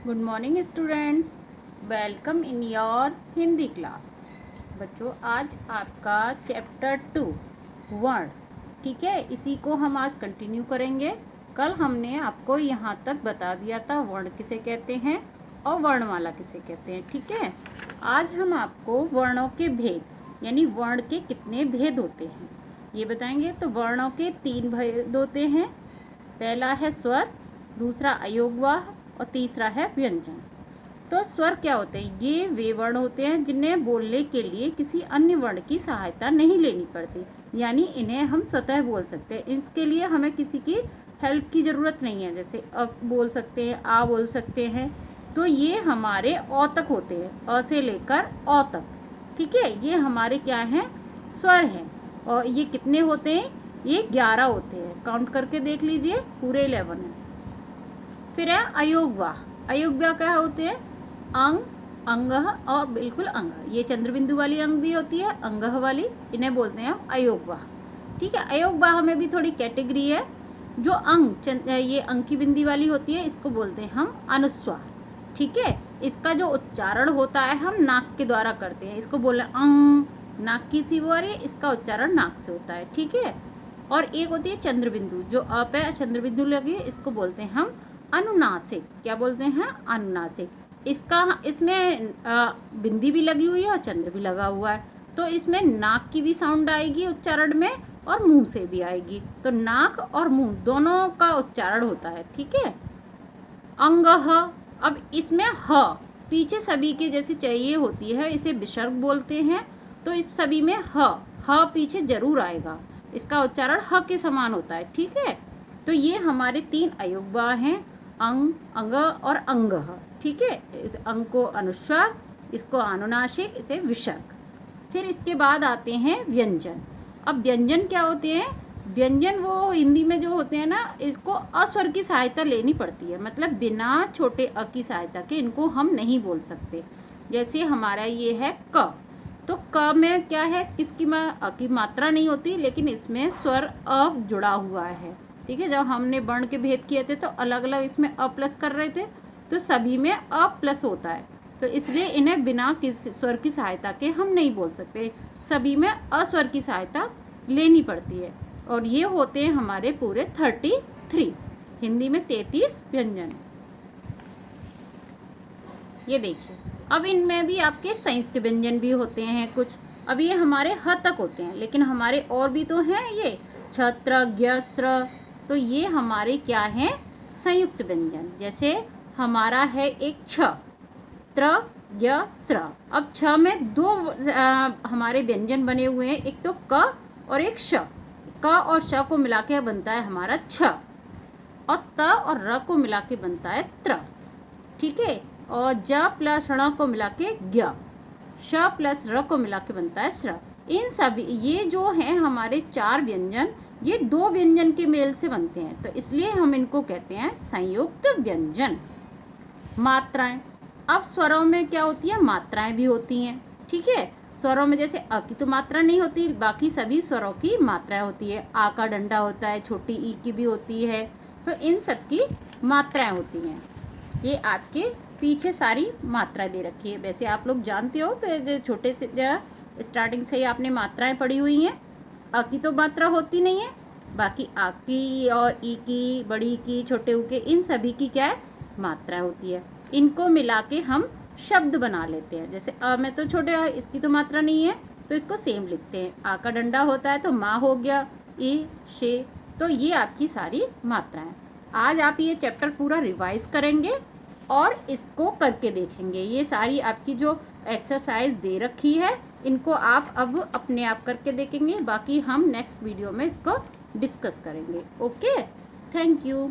Good morning students, welcome in your Hindi class. बच्चों, आज आपका चैप्टर 2 वर्ण, ठीक है, इसी को हम आज कंटिन्यू करेंगे। कल हमने आपको यहाँ तक बता दिया था वर्ण किसे कहते हैं और वर्णमाला किसे कहते हैं, ठीक है। आज हम आपको वर्णों के भेद यानी वर्ण के कितने भेद होते हैं ये बताएंगे। तो वर्णों के 3 भेद होते हैं। पहला है स्वर, दूसरा अयोगवाह और तीसरा है व्यंजन। तो स्वर क्या होते हैं? ये वे वर्ण होते हैं जिन्हें बोलने के लिए किसी अन्य वर्ण की सहायता नहीं लेनी पड़ती, यानी इन्हें हम स्वतः बोल सकते हैं। इसके लिए हमें किसी की हेल्प की ज़रूरत नहीं है। जैसे अ बोल सकते हैं, आ बोल सकते हैं। तो ये हमारे अ तक होते हैं, अ से लेकर अ तक, ठीक है। ये हमारे क्या हैं? स्वर हैं। और ये कितने होते हैं? ये 11 होते हैं। काउंट करके देख लीजिए, पूरे 11 हैं। फिर है अयोगवाह। अयोगवाह क्या होते हैं? अंग, अंगः और बिल्कुल अंग। ये चंद्रबिंदु वाली अंग भी होती है, अंगः वाली, इन्हें बोलते हैं हम अयोगवाह, ठीक है। अयोगवाह में भी थोड़ी कैटेगरी है। जो अंग ये अंग की बिंदी वाली होती है, इसको बोलते हैं हम अनुस्वार, ठीक है। इसका जो उच्चारण होता है हम नाक के द्वारा करते हैं। इसको बोले अंग, नाक की सी वो आ रही है, इसका उच्चारण नाक से होता है, ठीक है। और एक होती है चंद्रबिंदु, जो अ पे चंद्रबिंदु लगी है, इसको बोलते हैं हम अनुनासिक। क्या बोलते हैं? अनुनासिक। इसमें बिंदी भी लगी हुई है और चंद्र भी लगा हुआ है, तो इसमें नाक की भी साउंड आएगी उच्चारण में और मुंह से भी आएगी। तो नाक और मुंह दोनों का उच्चारण होता है, ठीक है। अंगः, अब इसमें ह पीछे सभी के जैसे चाहिए होती है, इसे विसर्ग बोलते हैं। तो इस सभी में ह पीछे जरूर आएगा, इसका उच्चारण ह के समान होता है, ठीक है। तो ये हमारे 3 अयोगवाह हैं, अंग, अंग और अंगः, ठीक है। इस अंग को अनुस्वार, इसको अनुनासिक, इसे विसर्ग। फिर इसके बाद आते हैं व्यंजन। अब व्यंजन क्या होते हैं? व्यंजन वो हिंदी में जो होते हैं ना, इसको अस्वर की सहायता लेनी पड़ती है, मतलब बिना छोटे अ की सहायता के इनको हम नहीं बोल सकते। जैसे हमारा ये है क, तो क में क्या है? किसकी अ की मात्रा नहीं होती, लेकिन इसमें स्वर अ जुड़ा हुआ है, ठीक है। जब हमने वर्ण के भेद किए थे तो अलग अलग इसमें अ प्लस कर रहे थे, तो सभी में अ प्लस होता है। तो इसलिए इन्हें बिना किसी स्वर की सहायता के हम नहीं बोल सकते, सभी में अस्वर की सहायता लेनी पड़ती है। और ये होते हैं हमारे पूरे 33, हिंदी में 33 व्यंजन। ये देखिए, अब इनमें भी आपके संयुक्त व्यंजन भी होते हैं कुछ। अब ये हमारे ह तक होते हैं, लेकिन हमारे और भी तो हैं ये छत्र, ज्ञ, स्र। तो ये हमारे क्या हैं? संयुक्त व्यंजन। जैसे हमारा है एक छ, त्र, ज्ञ, स्र। अब छ में 2 हमारे व्यंजन बने हुए हैं, एक तो क और एक श। क और श को मिला के बनता है हमारा छ, और त और र को मिला के बनता है त्र, ठीक है। और ज प्लस ण को मिला के ज्ञ, श प्लस र को मिला के बनता है स्र। इन सभी ये जो हैं हमारे 4 व्यंजन, ये 2 व्यंजन के मेल से बनते हैं, तो इसलिए हम इनको कहते हैं संयुक्त व्यंजन। मात्राएं, अब स्वरों में क्या होती है? मात्राएं भी होती हैं, ठीक है। स्वरों में जैसे अ की तो मात्रा नहीं होती, बाकी सभी स्वरों की मात्राएं होती है। आ का डंडा होता है, छोटी ई की भी होती है, तो इन सब की मात्राएं होती हैं। ये आपके पीछे सारी मात्रा दे रखी है। वैसे आप लोग जानते हो, तो छोटे से स्टार्टिंग से ही आपने मात्राएं पढ़ी हुई हैं। अ की तो मात्रा होती नहीं है, बाकी आ की और ई की, बड़ी की, छोटे ऊ के, इन सभी की क्या है? मात्राएं होती है। इनको मिला के हम शब्द बना लेते हैं। जैसे अ में तो छोटे अ, इसकी तो मात्रा नहीं है, तो इसको सेम लिखते हैं। आ का डंडा होता है तो माँ हो गया, ई, शे। तो ये आपकी सारी मात्राएं। आज आप ये चैप्टर पूरा रिवाइज करेंगे और इसको करके देखेंगे। ये सारी आपकी जो एक्सरसाइज दे रखी है, इनको आप अब अपने आप करके देखेंगे। बाकी हम नेक्स्ट वीडियो में इसको डिस्कस करेंगे। Okay, thank you.